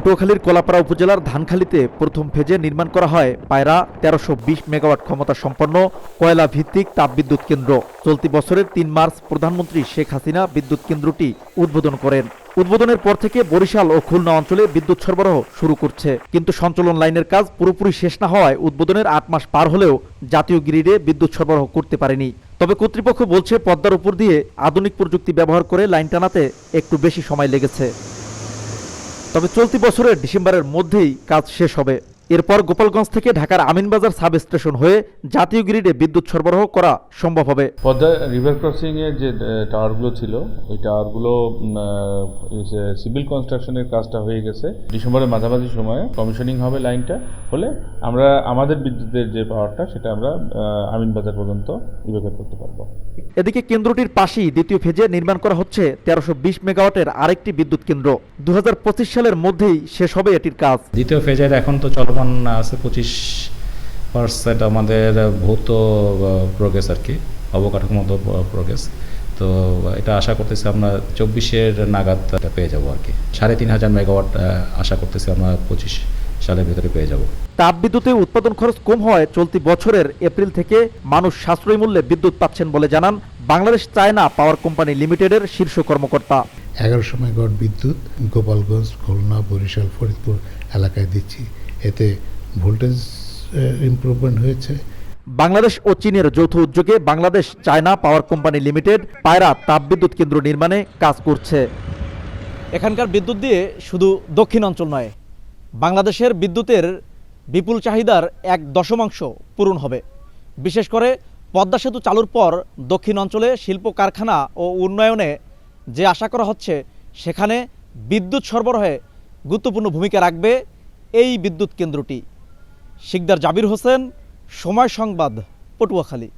পটুয়াখালীর কলাপাড়া উপজেলার ধানখালীতে প্রথম ফেজে নির্মাণ করা হয় পায়রা ১৩২০ মেগাওয়াট ক্ষমতা সম্পন্ন কয়লা ভিত্তিক তাপবিদ্যুৎ কেন্দ্র। চলতি বছরের ৩ মার্চ প্রধানমন্ত্রী শেখ হাসিনা বিদ্যুৎ কেন্দ্রটি উদ্বোধন করেন। উদ্বোধনের পর থেকে বরিশাল ও খুলনা অঞ্চলে বিদ্যুৎ সরবরাহ শুরু করছে, কিন্তু সঞ্চালন লাইনের কাজ পুরোপুরি শেষ না হওয়ায় উদ্বোধনের ৮ মাস পার হলেও জাতীয় গ্রিডে বিদ্যুৎ সরবরাহ করতে পারেনি। তবে কর্তৃপক্ষ বলছে পদ্মার উপর দিয়ে আধুনিক প্রযুক্তি ব্যবহার করে লাইন টানাতে একটু বেশি সময় লেগেছে। তবে চলতি বছরের ডিসেম্বরের মধ্যেই কাজ শেষ হবে। এরপর গোপালগঞ্জ থেকে ঢাকার আমিনবাজার সাব স্টেশন হয়ে জাতীয় গ্রিডে বিদ্যুৎ সরবরাহ করা সম্ভব হবে। পদ্মা রিভার ক্রসিং এর যে টাওয়ারগুলো ছিল, ওই টাওয়ারগুলো সিভিল কনস্ট্রাকশনের কাজটা হয়ে গেছে। ডিসেম্বরের মাঝামাঝি সময়ে কমিশনিং হবে লাইনটা, হলে আমরা আমাদের বিদ্যুতের যে পাওয়ারটা সেটা আমরা আমিনবাজার পর্যন্ত ইভ্যাকুয়েট করতে পারবো। এদিকে কেন্দ্রটির পাশেই দ্বিতীয় ফেজে নির্মাণ করা হচ্ছে ১৩২০ মেগাওয়াটের আরেকটি বিদ্যুৎ কেন্দ্র। ২০২৫ সালের মধ্যেই শেষ হবে এটির কাজ। দ্বিতীয় ফেজের এখন তো চলমান আছে ২৫% আমাদের ভৌত প্রোগ্রেস আর কি, অবকাঠামোগত প্রোগ্রেস। তো এটা আশা করতেছি আমরা ২৪-এর নাগাদ পেয়ে যাবো আর কি। ৩,৫০০ মেগাওয়াট আশা করতেছি আমরা ২৫ সালের ভিতরে পেয়ে যাব। তাপবিদ্যুতে উৎপাদন খরচ কম হয় চলতি বছরের এপ্রিল থেকে মানুষ সাশ্রয়ী মূল্যে বিদ্যুৎ পাচ্ছেন বলে জানান বাংলাদেশ চায়না পাওয়ার কোম্পানি লিমিটেডের শীর্ষ কর্মকর্তা। ১১০০ মেগাওয়াট বিদ্যুৎ গোপালগঞ্জ, খুলনা, বরিশাল, ফরিদপুর এলাকায় দিচ্ছি। এতে ভোল্টেজ ইমপ্রুভমেন্ট হয়েছে। বাংলাদেশ ও চীনের যৌথ উদ্যোগে বাংলাদেশ চায়না পাওয়ার কোম্পানি লিমিটেড পায়রা তাপবিদ্যুৎ কেন্দ্র নির্মাণে কাজ করছে। এখানকার বিদ্যুৎ দিয়ে শুধু দক্ষিণ অঞ্চল নয়, বাংলাদেশের বিদ্যুতের বিপুল চাহিদার ১/১০ পূরণ হবে। বিশেষ করে পদ্মা সেতু চালুর পর দক্ষিণ অঞ্চলে শিল্প কারখানা ও উন্নয়নে যে আশা করা হচ্ছে, সেখানে বিদ্যুৎ সরবরাহে গুরুত্বপূর্ণ ভূমিকা রাখবে এই বিদ্যুৎ কেন্দ্রটি। শিকদার জাবির হোসেন, সময় সংবাদ, পটুয়াখালী।